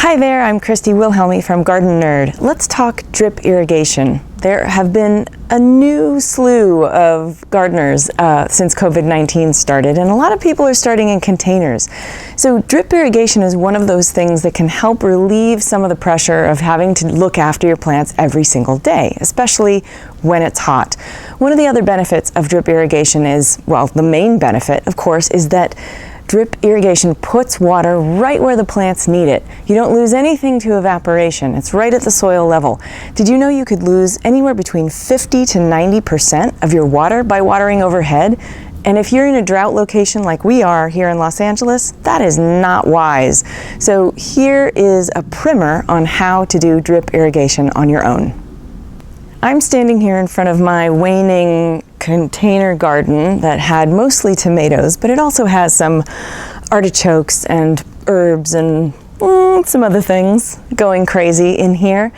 Hi there, I'm Christy Wilhelmy from Garden Nerd. Let's talk drip irrigation. There have been a new slew of gardeners since COVID-19 started, and a lot of people are starting in containers. So drip irrigation is one of those things that can help relieve some of the pressure of having to look after your plants every single day, especially when it's hot. One of the other benefits of drip irrigation is, well, the main benefit, of course, is that drip irrigation puts water right where the plants need it. You don't lose anything to evaporation. It's right at the soil level. Did you know you could lose anywhere between 50 to 90% of your water by watering overhead? And if you're in a drought location like we are here in Los Angeles, that is not wise. So here is a primer on how to do drip irrigation on your own. I'm standing here in front of my waning container garden that had mostly tomatoes, but it also has some artichokes and herbs and some other things going crazy in here.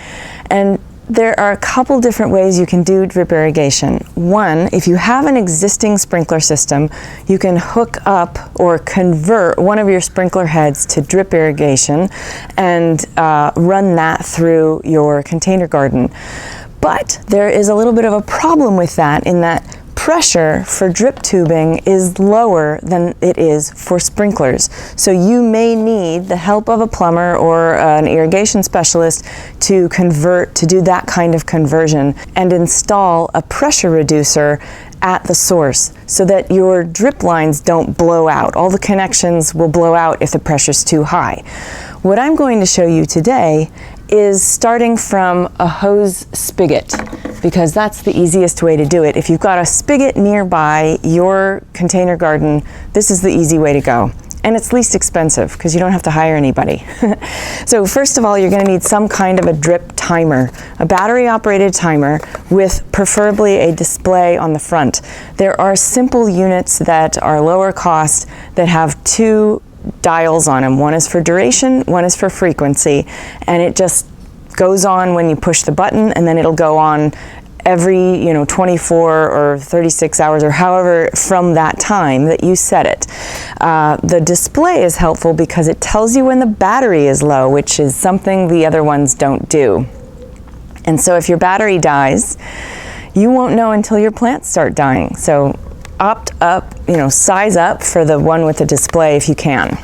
And there are a couple different ways you can do drip irrigation. One, if you have an existing sprinkler system, you can hook up or convert one of your sprinkler heads to drip irrigation and run that through your container garden. But there is a little bit of a problem with that in that pressure for drip tubing is lower than it is for sprinklers. So you may need the help of a plumber or an irrigation specialist to do that kind of conversion and install a pressure reducer at the source so that your drip lines don't blow out. All the connections will blow out if the pressure's too high. What I'm going to show you today is starting from a hose spigot, because that's the easiest way to do it. If you've got a spigot nearby your container garden, this is the easy way to go. And it's least expensive because you don't have to hire anybody. So first of all, you're going to need some kind of a drip timer, a battery operated timer with preferably a display on the front. There are simple units that are lower cost that have two dials on them. One is for duration, one is for frequency, and it just goes on when you push the button, and then it'll go on every 24 or 36 hours or however from that time that you set it. The display is helpful because it tells you when the battery is low, which is something the other ones don't do. And so if your battery dies, you won't know until your plants start dying. So opt up, size up for the one with the display if you can.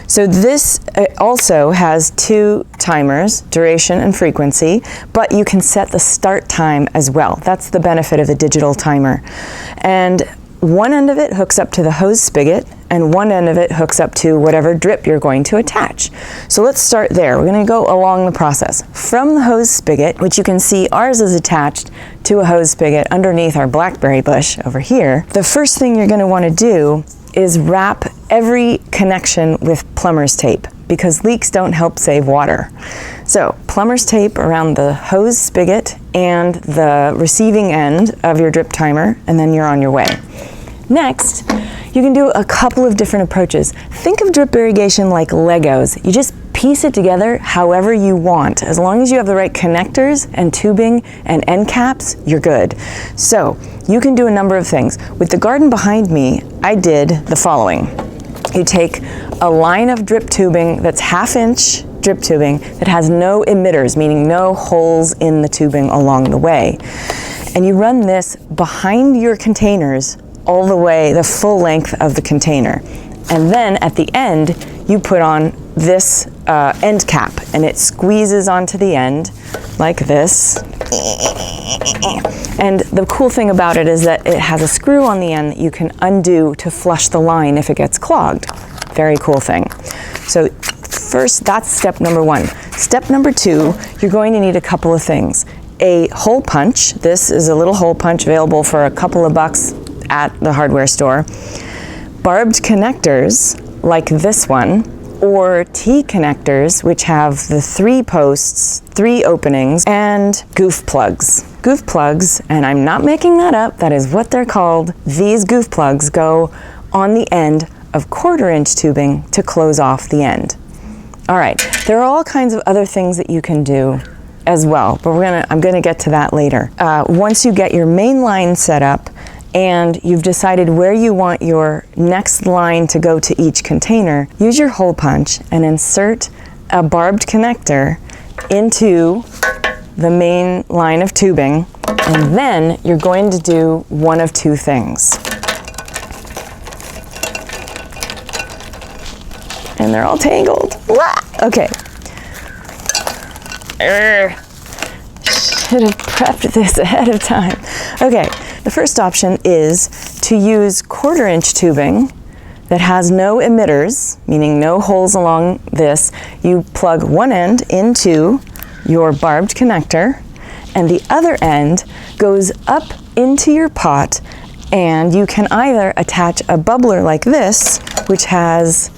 So this also has two timers, duration and frequency, but you can set the start time as well. That's the benefit of the digital timer. And one end of it hooks up to the hose spigot, and one end of it hooks up to whatever drip you're going to attach. So let's start there. We're going to go along the process. From the hose spigot, which you can see ours is attached to a hose spigot underneath our blackberry bush over here, the first thing you're going to want to do is wrap every connection with plumber's tape, because leaks don't help save water. So plumber's tape around the hose spigot and the receiving end of your drip timer, and then you're on your way. Next, you can do a couple of different approaches. Think of drip irrigation like Legos. You just piece it together however you want. As long as you have the right connectors and tubing and end caps, you're good. So you can do a number of things. With the garden behind me, I did the following. You take a line of drip tubing that's 1/2 inch drip tubing that has no emitters, meaning no holes in the tubing along the way. And you run this behind your containers all the way, the full length of the container. And then at the end, you put on this end cap, and it squeezes onto the end like this. And the cool thing about it is that it has a screw on the end that you can undo to flush the line if it gets clogged. Very cool thing. So first, that's step number one. Step number two, you're going to need a couple of things. A hole punch. This is a little hole punch available for a couple of bucks at the hardware store. Barbed connectors like this one, or T connectors, which have the 3 posts, 3 openings, and goof plugs. Goof plugs, and I'm not making that up, that is what they're called. These goof plugs go on the end of 1/4 inch tubing to close off the end. All right, there are all kinds of other things that you can do as well, but I'm gonna get to that later. Once you get your main line set up, and you've decided where you want your next line to go to each container, use your hole punch and insert a barbed connector into the main line of tubing, and then you're going to do one of two things. And they're all tangled. Okay. Should have prepped this ahead of time. Okay, the first option is to use 1/4-inch tubing that has no emitters, meaning no holes along this. You plug one end into your barbed connector, and the other end goes up into your pot, and you can either attach a bubbler like this, which has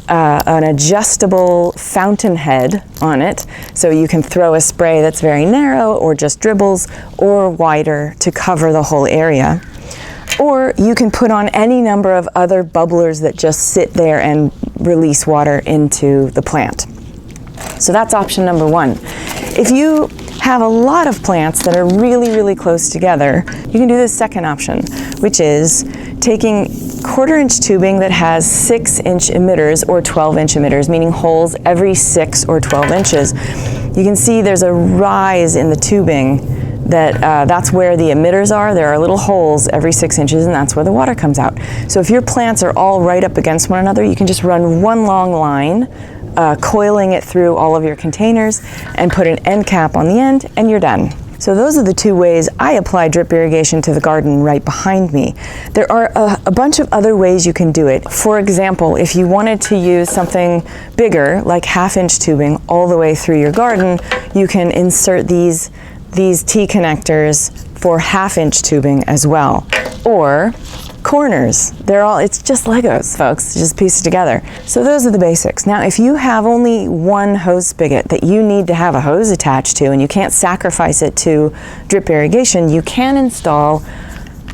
an adjustable fountain head on it, so you can throw a spray that's very narrow or just dribbles, or wider to cover the whole area. Or you can put on any number of other bubblers that just sit there and release water into the plant. So that's option number one. If you have a lot of plants that are really, really close together, you can do the second option, which is taking 1/4-inch tubing that has 6-inch emitters or 12-inch emitters, meaning holes every 6 or 12 inches. You can see there's a rise in the tubing that's where the emitters are. There are little holes every 6 inches, and that's where the water comes out. So if your plants are all right up against one another, you can just run one long line, coiling it through all of your containers, and put an end cap on the end, and you're done. So those are the two ways I apply drip irrigation to the garden right behind me. There are a bunch of other ways you can do it. For example, if you wanted to use something bigger, like 1/2-inch tubing all the way through your garden, you can insert these T connectors for 1/2-inch tubing as well. Or corners. It's just Legos, folks, just piece it together. So those are the basics. Now, if you have only one hose spigot that you need to have a hose attached to, and you can't sacrifice it to drip irrigation, you can install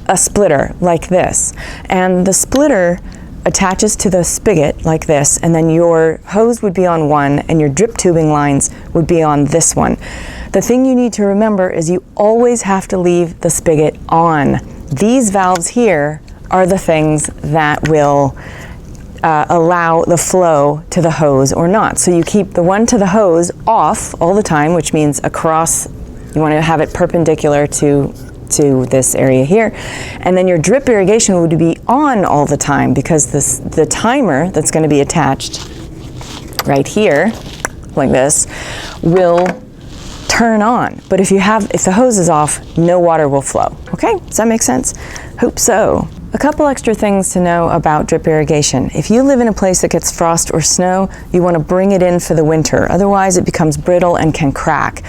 a splitter like this. And the splitter attaches to the spigot like this, and then your hose would be on one and your drip tubing lines would be on this one. The thing you need to remember is you always have to leave the spigot on. These valves here are the things that will allow the flow to the hose or not. So you keep the one to the hose off all the time, which means across, you want to have it perpendicular to this area here. And then your drip irrigation would be on all the time, because the timer that's going to be attached right here, like this, will turn on. But if the hose is off, no water will flow. Okay, does that make sense? Hope so. A couple extra things to know about drip irrigation. If you live in a place that gets frost or snow, you want to bring it in for the winter. Otherwise, it becomes brittle and can crack.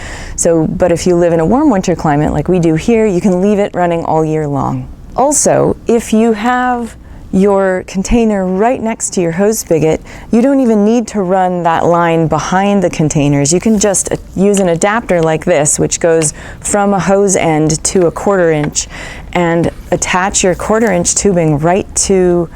But if you live in a warm winter climate like we do here, you can leave it running all year long. Also, if you have your container right next to your hose spigot, you don't even need to run that line behind the containers. You can just use an adapter like this, which goes from a hose end to a 1/4-inch, and attach your 1/4-inch tubing right to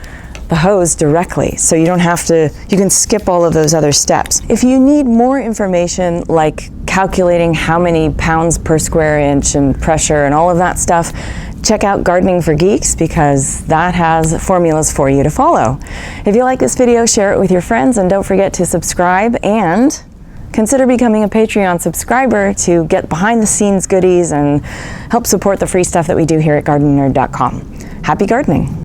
the hose directly. So you don't have to, you can skip all of those other steps. If you need more information, like calculating how many pounds per square inch and pressure and all of that stuff, check out Gardening for Geeks, because that has formulas for you to follow. If you like this video, share it with your friends, and don't forget to subscribe, and consider becoming a Patreon subscriber to get behind the scenes goodies and help support the free stuff that we do here at GardenNerd.com. Happy gardening!